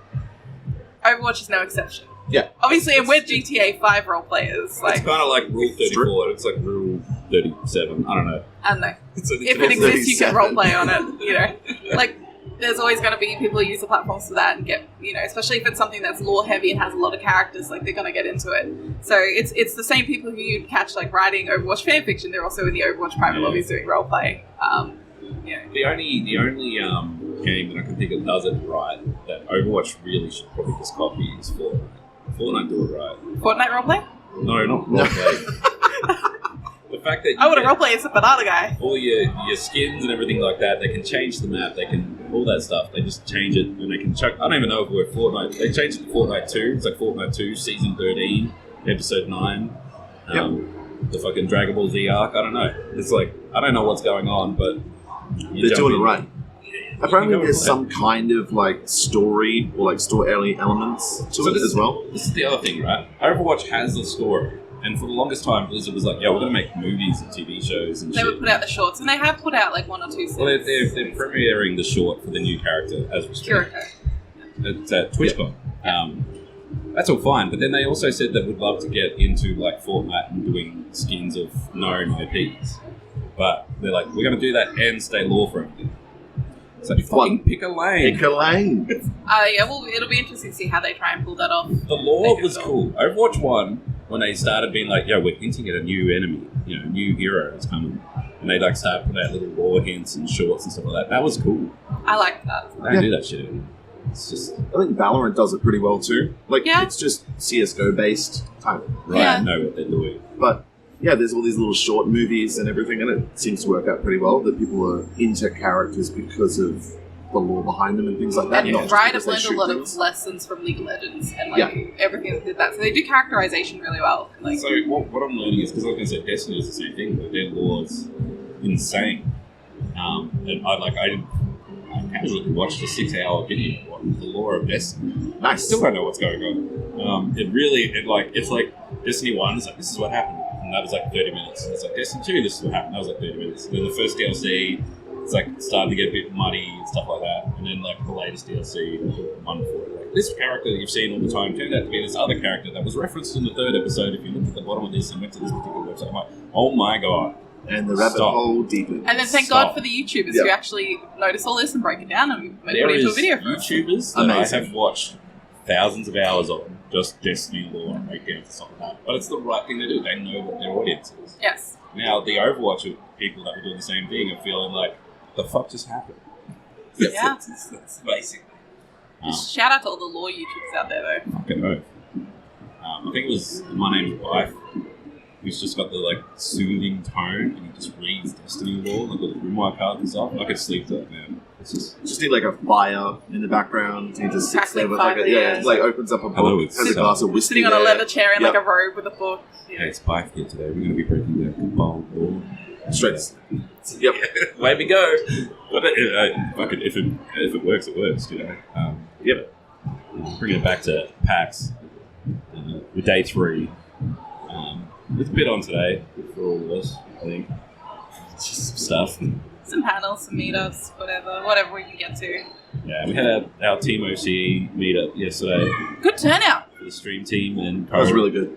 Overwatch is no exception. Yeah. Obviously, and we're GTA 5 role players. Like, it's kind of like Rule 34. It's like Rule 37. I don't know. I don't know. If it exists, you can roleplay on it, Like, there's always going to be people who use the platforms for that and get, especially if it's something that's lore-heavy and has a lot of characters, like, they're going to get into it. So it's the same people who you'd catch, like, writing Overwatch fanfiction. They're also in the Overwatch private lobbies doing roleplay. The only game that I can think of does it right, that Overwatch really should probably just copy, is Fortnite. Fortnite do it right. Fortnite roleplay? No, not roleplay. The fact that I want to roleplay as a banana guy. All your skins and everything like that, they can change the map, they can, all that stuff, they just change it, and they can chuck, I don't even know if we're Fortnite, they changed it to Fortnite 2, it's like Fortnite 2, Season 13, Episode 9, the fucking Dragon Ball Z arc, I don't know. It's like, I don't know what's going on, but... They're doing it right. Apparently there's some kind of like story or like story elements to it as well. This is the other thing, right? Overwatch has a story. And for the longest time, Blizzard was like, yeah, we're going to make movies and TV shows and shit. They would put out the shorts, and they have put out like 1 or 2 seasons. Well, they're premiering the short for the new character as we speak. It's at TwitchCon. That's all fine, but then they also said that we'd love to get into like Fortnite and doing skins of known IPs. But they're like, we're going to do that and stay law-friendly. So fucking pick a lane. Pick a lane. Well, it'll be interesting to see how they try and pull that off. The lore was cool. Overwatch 1, when they started being like, we're hinting at a new enemy, new hero is coming. And they like start putting out little lore hints and shorts and stuff like that. That was cool. I like that. They don't do that shit anymore. It's just... I think Valorant does it pretty well too. Like, it's just CSGO based type. Right, I know what they're doing. But... yeah, there's all these little short movies and everything, and it seems to work out pretty well that people are into characters because of the lore behind them and things like that. And Riot have learned a lot of lessons from League of Legends and everything that did that. So they do characterization really well. Like, so what I'm learning is, because like I said, Destiny is the same thing, but their lore's insane. And I casually watched a 6-hour video on the lore of Destiny. Nice. I still don't know what's going on. It's like Destiny 1 is like, this is what happened. And that was like 30 minutes. And it's like, Destiny 2, this is what happened. That was like 30 minutes. And then the first DLC, it's like starting to get a bit muddy and stuff like that. And then like the latest DLC, one before it, like this character that you've seen all the time turned out to be this other character that was referenced in the 3rd episode. If you look at the bottom of this and went to this particular website, I'm like, oh my god. And the rabbit hole deepens. And then thank God for the YouTubers who actually notice all this and break it down and put it into a video for us. YouTubers that I have watched thousands of hours of, just Destiny lore and breakdowns and stuff like that. But it's the right thing to do. They know what their audience is. Yes. Now, the Overwatch people that were doing the same thing are feeling like, the fuck just happened? Yeah. That's basically. Shout out to all the lore YouTubers out there, though. Fucking oath. I think it was My Name's Wife, who's just got the like soothing tone, and he just reads Destiny lore, like with the Grimoire cards and stuff. I could sleep to that, man. It's just need like a fire in the background. He just sits there with like like opens up a book, Hello, has a glass of whiskey. Sitting on a leather chair in like a robe with a book. Yeah. Hey, it's Bife here today. We're going to be breaking down Cabal lore. Straight. Yep. Way we go. But if it works, it works. You know. Yep. Bringing it back to PAX with day 3. It's a bit on today for all of us, I think. Just some stuff. Some panels, some meetups, whatever we can get to. Yeah, we had our TeamOCE meetup yesterday. Good turnout. For the stream team and that was really good.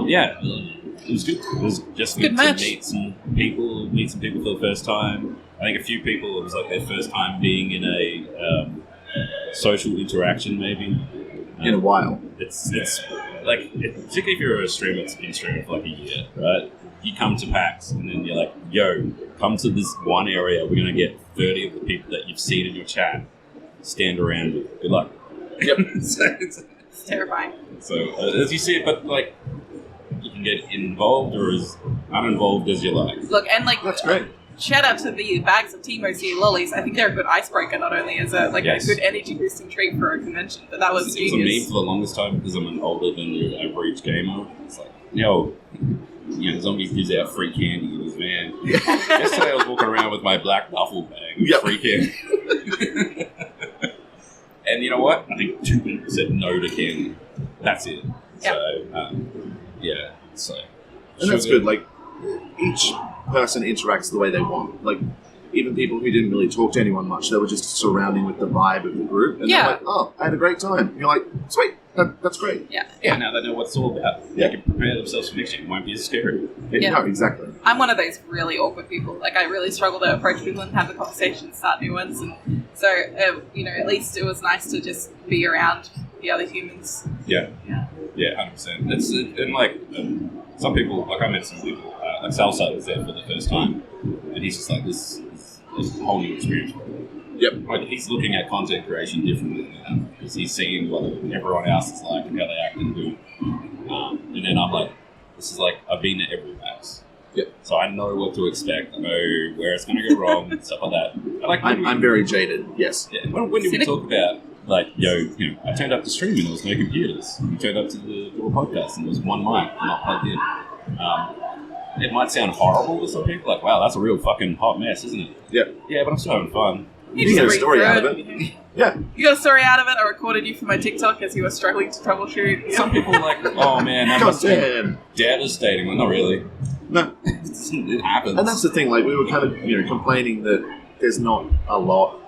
Yeah, it was good. It was just good to meet some people for the first time. I think a few people, it was like their first time being in a social interaction, maybe. In a while. It's like, particularly if you're a streamer that's been streaming for like a year, right? You come to PAX and then you're like, yo, come to this one area. We're going to get 30 of the people that you've seen in your chat stand around you. Good luck. Yep. It's terrifying. So, as you see it, but like, you can get involved or as uninvolved as you like. Look, and like, that's great. Shout out to the bags of TeamOCE lollies. I think they're a good icebreaker, not only as a good energy boosting treat for a convention, but that was genius. It was a meme for the longest time because I'm an older than your average gamer. It's like, yo, Zombie gives out free candy in his van. Yesterday I was walking around with my black duffel bag with free candy. And you know what? I think 2 people said no to candy. That's it. Yep. So, and that's good. Like, each person interacts the way they want. Like, even people who didn't really talk to anyone much, they were just surrounding with the vibe of the group. And they're like, oh, I had a great time. And you're like, sweet, that's great. Yeah, now they know what it's all about. They can prepare themselves for next year. It won't be as scary. No, exactly. I'm one of those really awkward people. Like, I really struggle to approach people and have the conversation, start new ones. And so, at least it was nice to just be around the other humans. Yeah, 100%. It's and like some people, like I met some people, like Salsa was there for the first time, and he's just like, this is a whole new experience for him. Yep. Like, he's looking at content creation differently now because he's seeing what everyone else is like and how they act and do. And then I'm like, this is like, I've been at every PAX. Yep. So I know what to expect. I know where it's going to go wrong and stuff like that. I'm very jaded, yes. Yeah. When did we talk about, like, I turned up to stream and there was no computers. We turned up to the little podcast and there was one mic not plugged in. It might sound horrible to some people, like, wow, that's a real fucking hot mess, isn't it? Yep. Yeah, but I'm still having fun. You get a story out of it. Yeah. You got a story out of it. I recorded you for my TikTok as you were struggling to troubleshoot. Some people are like, oh man, that must be devastating. Well, not really. No. It happens. And that's the thing, like, we were kind of, complaining that there's not a lot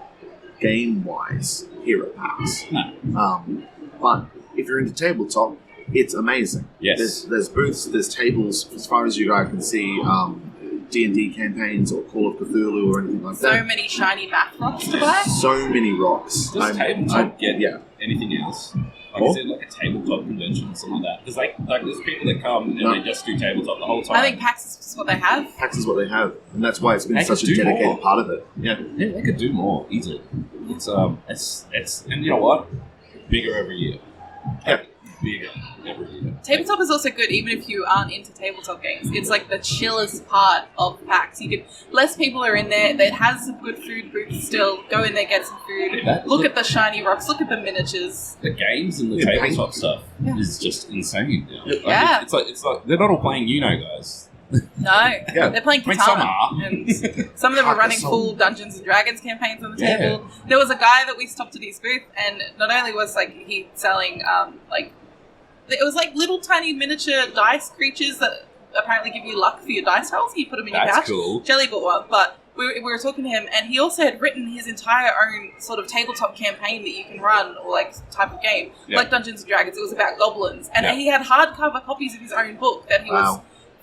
game-wise here at PAX. No. But if you're into tabletop, it's amazing. Yes. There's booths, there's tables, as far as you guys can see, D&D campaigns or Call of Cthulhu or anything like that. So many shiny math rocks to buy. So many rocks. Does tabletop get anything else? Like, is it like a tabletop convention or something like that? Because like there's people that come and they just do tabletop the whole time. I think PAX is just what they have. PAX is what they have, and that's why it's been such a dedicated part of it. Yeah, they could do more easily. It's and you know what? Bigger every year. Yeah. Bigger every year. Tabletop is also good, even if you aren't into tabletop games. It's like the chillest part of PAX. Less people are in there. It has some good food booths still. Go in there, get some food. Look at the shiny rocks. Look at the miniatures. The games and the tabletop stuff is just insane now. Yeah. It's like they're not all playing guys. No, they're playing Catan. Some are. And some of them are running full Dungeons and Dragons campaigns on the table. There was a guy that we stopped at his booth, and not only was he selling it was like little tiny miniature dice creatures that apparently give you luck for your dice rolls. You put them in your pouch. Cool. Jelly bought one, but we were talking to him, and he also had written his entire own sort of tabletop campaign that you can run, or like type of game, like Dungeons and Dragons. It was about goblins, and he had hardcover copies of his own book that he was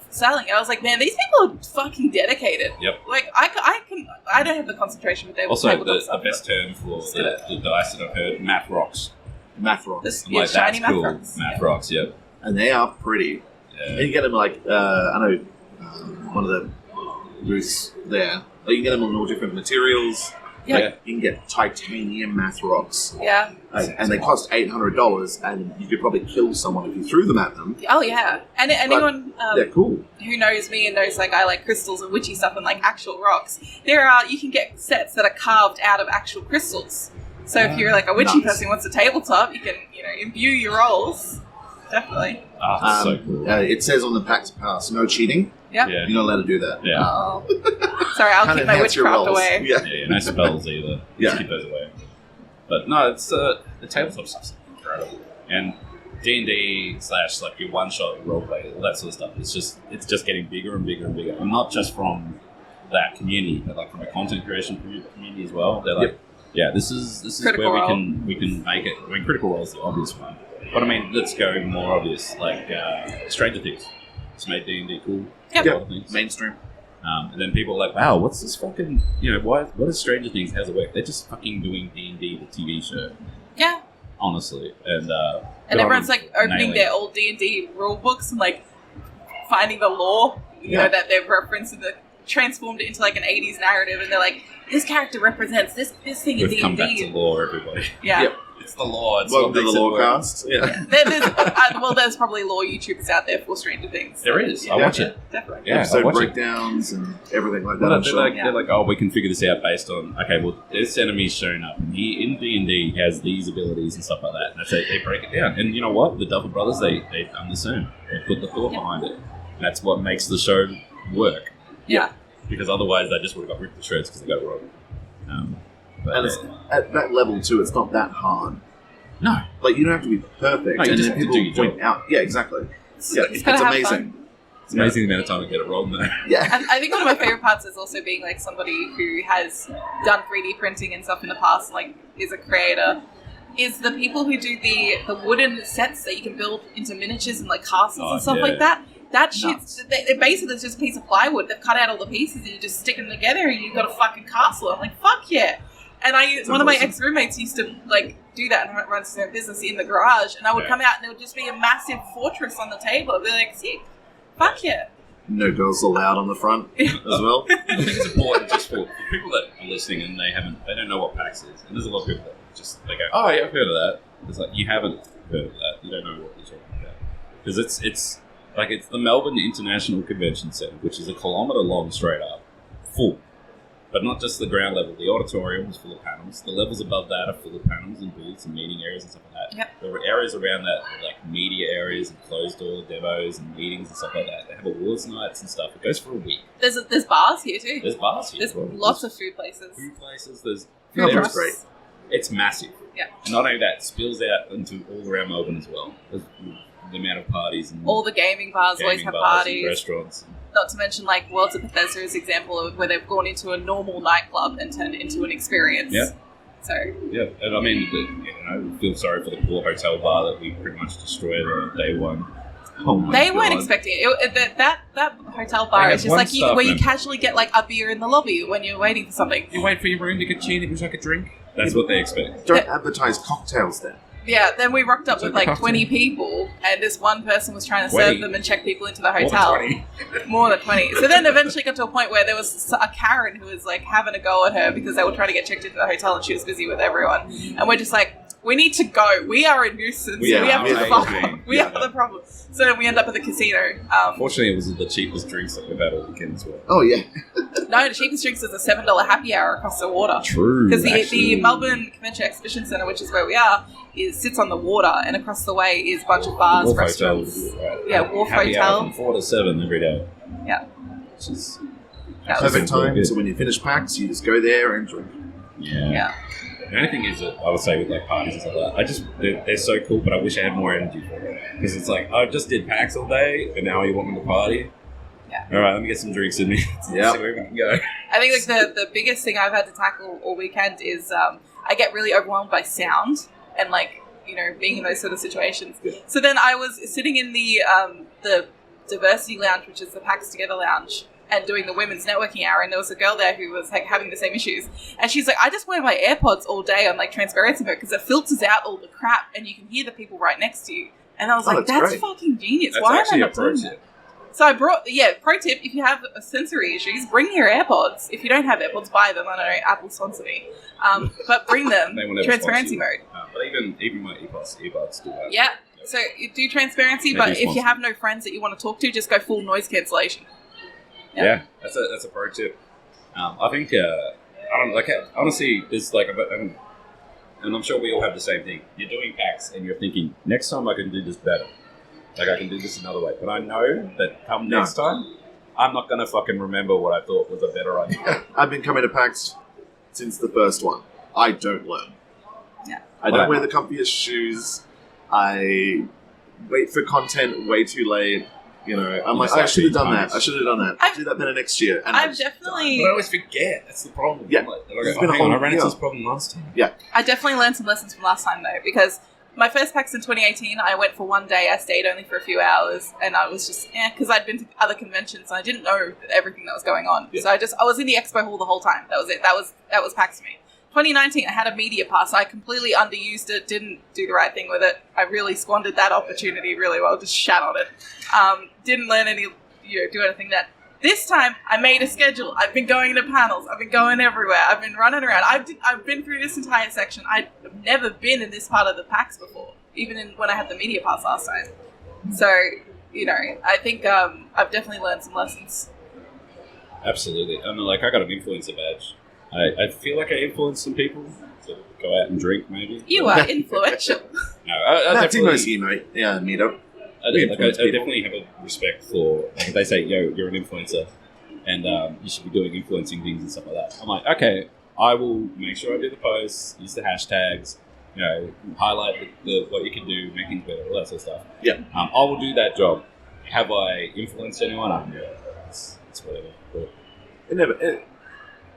selling. And I was like, man, these people are fucking dedicated. Yep. Like I don't have the concentration with also tabletop the best term for the dice that I've heard, math rocks. Math rocks. Shiny math cool. rocks. Math rocks, yep. And they are pretty. Yeah. And you get them like, I know one of the booths there. Like, you can get them on all different materials. Yeah. Like, you can get titanium math rocks. Yeah. And they cost $800, and you could probably kill someone if you threw them at them. Oh yeah. And anyone they're cool. who knows me and knows like I like crystals and witchy stuff and like actual rocks. You can get sets that are carved out of actual crystals. So if you're like a witchy person who wants a tabletop, you can imbue your rolls. Definitely. So cool. It says on the PAX pass, no cheating. Yep. Yeah. You're not allowed to do that. Yeah. Oh. Sorry, I'll keep my witchcraft away. Yeah. No spells either. Yeah. Just keep those away. But no, it's the tabletop stuff's incredible. And D&D / like your one-shot roleplay, all that sort of stuff. It's just getting bigger and bigger and bigger. And not just from that community, but like from a content creation community as well. They're like, this is Critical where Role. we can make it. I mean, Critical Role is the obvious one. But I mean, let's go more obvious, like Stranger Things. It's made D&D cool. Yep. A lot of things. Mainstream. And then people are like, wow, what's this fucking, what is Stranger Things? How's it work? They're just fucking doing D&D, the TV show. Yeah. Honestly. And everyone's like opening nailing their old D&D rule books and like finding the lore, that they've referenced and transformed it into like an 80s narrative, and they're like, this character represents this thing in D&D. We've come back to lore, everybody. Yeah. Yep. It's the lore. It's Welcome what to the makes it lore work. cast. Yeah. There's probably lore YouTubers out there for Stranger Things. There is. Yeah. I watch it. Definitely. Yeah, I Episode watch it. breakdowns and everything like that. Well, I'm sure. they're like, oh, we can figure this out based on, okay, well, this enemy's shown up, and he, in D&D, has these abilities and stuff like that. And that's it. They break it down. And you know what? The Duffer Brothers, they've done the same. They put the thought behind it. And that's what makes the show work. Yeah. Because otherwise, they just would have got ripped to shreds because they got it wrong. And it's, at that level, too, it's not that hard. No. Like, you don't have to be perfect. No, you and just then have to people do your point job. out. Yeah, exactly. Yeah, it's gotta have amazing. fun. It's amazing the amount of time to get it wrong, though. Yeah. And I think one of my favorite parts is also being like somebody who has done 3D printing and stuff in the past, like is a creator, is the people who do the wooden sets that you can build into miniatures and like castles and stuff like that. That shit's basically it's just a piece of plywood. They've cut out all the pieces and you just stick them together and you've got a fucking castle. I'm like, fuck yeah. And one of my ex-roommates used to like do that and run his own business in the garage, and I would come out and there would just be a massive fortress on the table. I'd be like, sick. Fuck yeah. No girls allowed on the front as well. I think it's important just for people that are listening and they don't know what PAX is. And there's a lot of people that just they go, oh yeah, I've heard of that. It's like you haven't heard of that. You don't know what you're talking about because it's the Melbourne International Convention Centre, which is 1 kilometre long straight up, full. But not just the ground level. The auditorium is full of panels. The levels above that are full of panels and booths and meeting areas and stuff like that. Yep. There are areas around that, like media areas and closed door demos and meetings and stuff like that. They have awards nights and stuff. It goes for a week. There's bars here too. There's bars here. There's lots of food places. Food places. There's Food Melbourne's trucks. great. It's massive. Yeah. And not only that, it spills out into all around Melbourne as well. There's the amount of parties and All the gaming bars always have bars parties. and restaurants. Not to mention, like, Worlds of Bethesda is an example of where they've gone into a normal nightclub and turned it into an experience. Yeah. So, Yeah, and I mean, I feel sorry for the poor hotel bar that we pretty much destroyed on day one. Oh my they God. weren't expecting it. That hotel bar They is had just one like staff where you member. casually get like a beer in the lobby when you're waiting for something. You wait for your room to get cheated, would you like a drink? That's what they expect. Don't advertise cocktails then. Yeah, then we rocked up It's with like a like 20 people, and this one person was trying to serve 20? them and check people into the More than hotel. 20. More than 20. So then eventually got to a point where there was a Karen who was like having a go at her because they were trying to get checked into the hotel and she was busy with everyone. And we're just like, we need to go. We are a nuisance. Yeah, we have we're to the fuck problem. off. We are the problem. So then we end up at the casino. Fortunately, it was the cheapest drinks that we've had all weekend as well. Oh, yeah. No, the cheapest drinks is a $7 happy hour across the water. True. Because the Melbourne Convention Exhibition Centre, which is where we are, sits on the water, and across the way is a bunch of bars, Wharf restaurants. Hotel, right? Yeah, Wharf Happy hour Hotel. from 4 to 7 every day. Yeah. Which is That was Perfect really time. good. So when you finish PAX, you just go there and drink. Yeah. The only thing is that I would say with like parties and stuff like that, they're so cool, but I wish I had more energy for it. Because it's like, I just did PAX all day, and now you want me to party? All right, let me get some drinks in me. Yeah. See where we can go. I think like the biggest thing I've had to tackle all weekend is I get really overwhelmed by sound and like, you know, being in those sort of situations. Yeah. So then I was sitting in the diversity lounge, which is the PAX Together lounge, and doing the women's networking hour, and there was a girl there who was like having the same issues, and she's like, I just wear my AirPods all day on like transparency mode because it filters out all the crap and you can hear the people right next to you. And I was like, that's great. fucking genius. That's Why am I actually a not pro doing tip. that? So I brought, pro tip, if you have sensory issues, bring your AirPods. If you don't have AirPods, buy them. I don't know, Apple sponsor me. But bring them, They will never transparency sponsor you. mode. But even my earbuds do that. Yeah, so you do transparency, They but do if you sponsor have no friends that you want to talk to, just go full noise cancellation. Yeah, that's a pro tip. I think I don't like. Honestly, there's like, and I'm sure we all have the same thing. You're doing PAX and you're thinking, next time I can do this better. Like I can do this another way. But I know that come next time, I'm not gonna fucking remember what I thought was a better idea. I've been coming to PAX since the first one. I don't learn. Yeah. I don't wear the comfiest shoes. I wait for content way too late. You know, I'm like, I should have done that. I should have done that. I'll do that better next year. And I've definitely... But I always forget. That's the problem. Yeah. Like, hang on, I ran into this problem last time. Yeah. I definitely learned some lessons from last time, though, because my first PAX in 2018, I went for one day. I stayed only for a few hours, and I was just, because I'd been to other conventions, and I didn't know everything that was going on. Yeah. So I was in the expo hall the whole time. That was it. That was PAX for me. 2019, I had a media pass. I completely underused it, didn't do the right thing with it. I really squandered that opportunity really well, just shat on it. Didn't learn any, do anything that. This time, I made a schedule. I've been going to panels. I've been going everywhere. I've been running around. I've been through this entire section. I've never been in this part of the PAX before, even when I had the media pass last time. So, I think I've definitely learned some lessons. Absolutely. I mean, like, I got an influencer badge. I feel like I influence some people to go out and drink, maybe. You are influential. No, I That's definitely... emo meetup. I definitely have a respect for, like, if they say, yo, you're an influencer and you should be doing influencing things and stuff like that. I'm like, okay, I will make sure I do the posts, use the hashtags, highlight what you can do, make things better, all that sort of stuff. Yeah. I will do that job. Have I influenced anyone? I don't know. It's whatever. But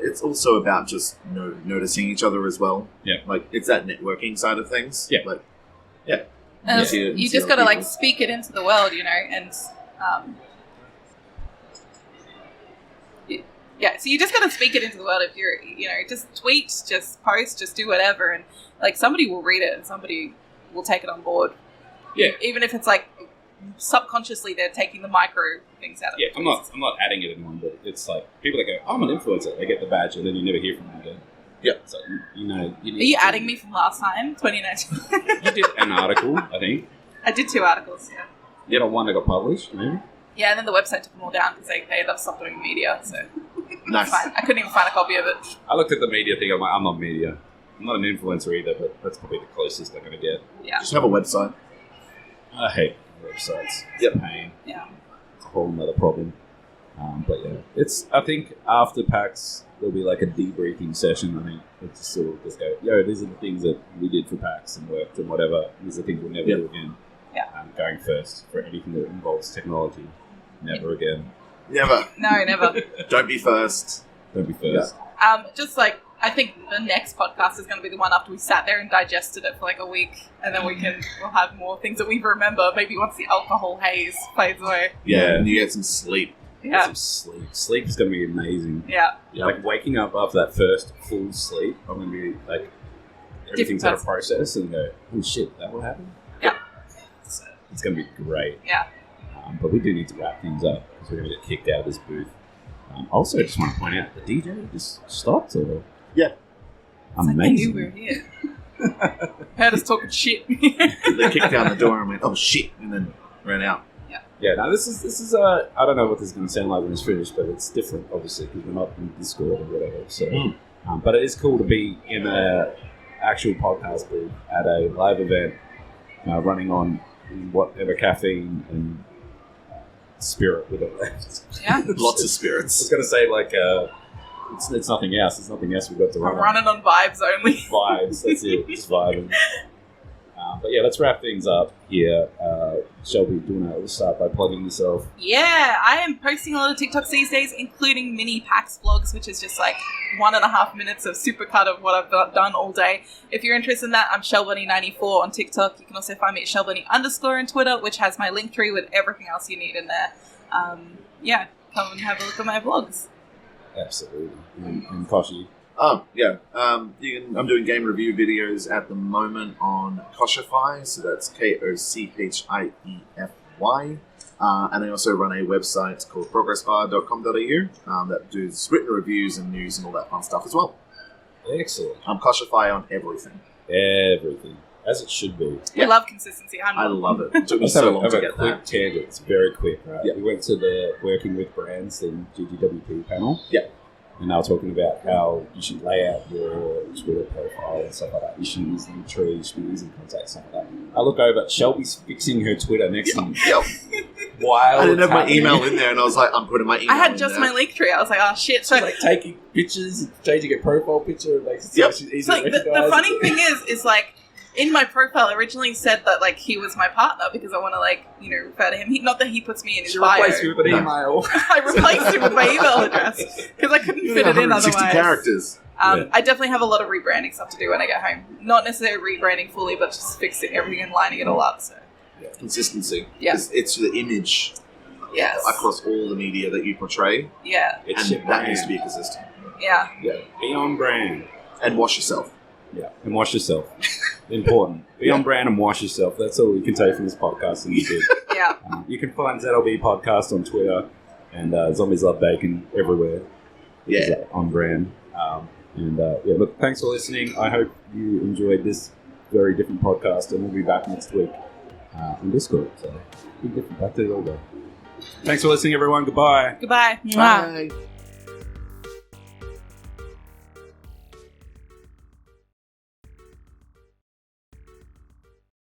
It's also about just noticing each other as well. Yeah. Like, it's that networking side of things. Yeah. Like, yeah. And See you see just other got to like people. speak it into the world, and so you just got to speak it into the world. If you're, just tweet, just post, just do whatever, and like somebody will read it and somebody will take it on board. Yeah. Even if it's like subconsciously they're taking the micro things out of it. I'm not adding it in one, but it's like people that go, I'm an influencer. They get the badge and then you never hear from them again. Yeah. So, you need Are you to- adding me from last time, 2019? You did an article, I think. I did 2 articles, yeah. You know, one that got published, maybe. Yeah, and then the website took them all down because they ended up stopped doing media, so Nice. it's fine. I couldn't even find a copy of it. I looked at the media thing. I'm like, I'm not media. I'm not an influencer either, but that's probably the closest I'm going to get. Yeah. Just have a website. I hate websites. It's Yep. a pain. Yeah. It's a whole other problem. But yeah, I think after PAX, there'll be like a debriefing session. I think it's just sort of just go, yo, these are the things that we did for PAX and worked and whatever. These are things we'll never do again. Yeah. Going first for anything that involves technology. Never again. Never. No, never. Don't be first. Don't be first. Just like, I think the next podcast is going to be the one after we sat there and digested it for like a week, and then we'll have more things that we remember, maybe once the alcohol haze fades away. Yeah. And you get some sleep. Yeah. Some sleep. Sleep is going to be amazing. Yeah. Like waking up after that first full sleep, I'm going to be like, everything's going to process and go, oh shit, that will happen? Yeah. So it's going to be great. Yeah. But we do need to wrap things up because we're going to get kicked out of this booth. Also, I just want to point out, the DJ just stopped. Or Yeah. They knew amazing. we were here. Heard us talking shit. They kicked down the door and went, oh shit, and then ran out. Yeah, no, this is I don't know what this is going to sound like when it's finished, but it's different, obviously, because we're not in Discord or whatever. So, but it is cool to be in a actual podcast booth at a live event, running on whatever caffeine and spirit with it left. Yeah. Lots of I was spirits. going to say, like, it's nothing else. There's nothing else we've got to I'm run on. running on vibes only. Vibes, that's it, just vibing. But yeah, let's wrap things up. here. Shelby, do you want to start by plugging yourself? Yeah, I am posting a lot of TikToks these days, including mini PAX vlogs, which is just like 1.5 minutes of supercut of what I've done all day. If you're interested in that, I'm Shellbunny94 on TikTok. You can also find me at Shellbunny_ on Twitter, which has my link tree with everything else you need in there. Yeah, come and have a look at my vlogs. Absolutely. And Kochie? Oh, yeah. I'm doing game review videos at the moment on Kochify, so that's Kochiefy. And I also run a website called progressbar.com.au that does written reviews and news and all that fun stuff as well. Excellent. I'm Kochify on everything. Everything. As it should be. We love consistency. I love it. It took me Let's so have long a to get quick that. tangent. It's very quick, right? Yeah. We went to the Working with Brands and GGWP panel. Yeah. And they were talking about how you should lay out your Twitter profile and stuff like that. You should use the tree, you should be using contacts, stuff like that. I look over, Shelby's fixing her Twitter next to me. Yep. While I didn't have my happening. email in there, and I was like, I'm putting my email I had in just there. my link tree. I was like, oh shit. So, Like taking pictures, changing a profile picture, it makes it so Yep. she's easy so like, to the recognize. funny thing is like, in my profile, I originally said that like he was my partner because I want to like, you know, refer to him. Not that he puts me in his She bio. replaced you with an email. I replaced him with my email address because I couldn't You fit have it in 160 otherwise. characters. Yeah. I definitely have a lot of rebranding stuff to do when I get home. Not necessarily rebranding fully, but just fixing everything and lining it all up. So Consistency. Yeah. It's the image yes, across all the media that you portray, yeah, It's and your that brand. needs to be consistent. yeah. Yeah. Be on brand. And wash yourself. Yeah. And wash yourself. Important. Be on brand and wash yourself. That's all we can take from this podcast. And you did. Yeah. You can find ZLBPodcast on Twitter and Zombies Love Bacon everywhere. Which is, Yeah. on brand. Yeah, look, thanks for listening. I hope you enjoyed this very different podcast, and we'll be back next week on Discord. So, be different. Back to the old day. Thanks for listening, everyone. Goodbye. Goodbye. Mwah. Bye.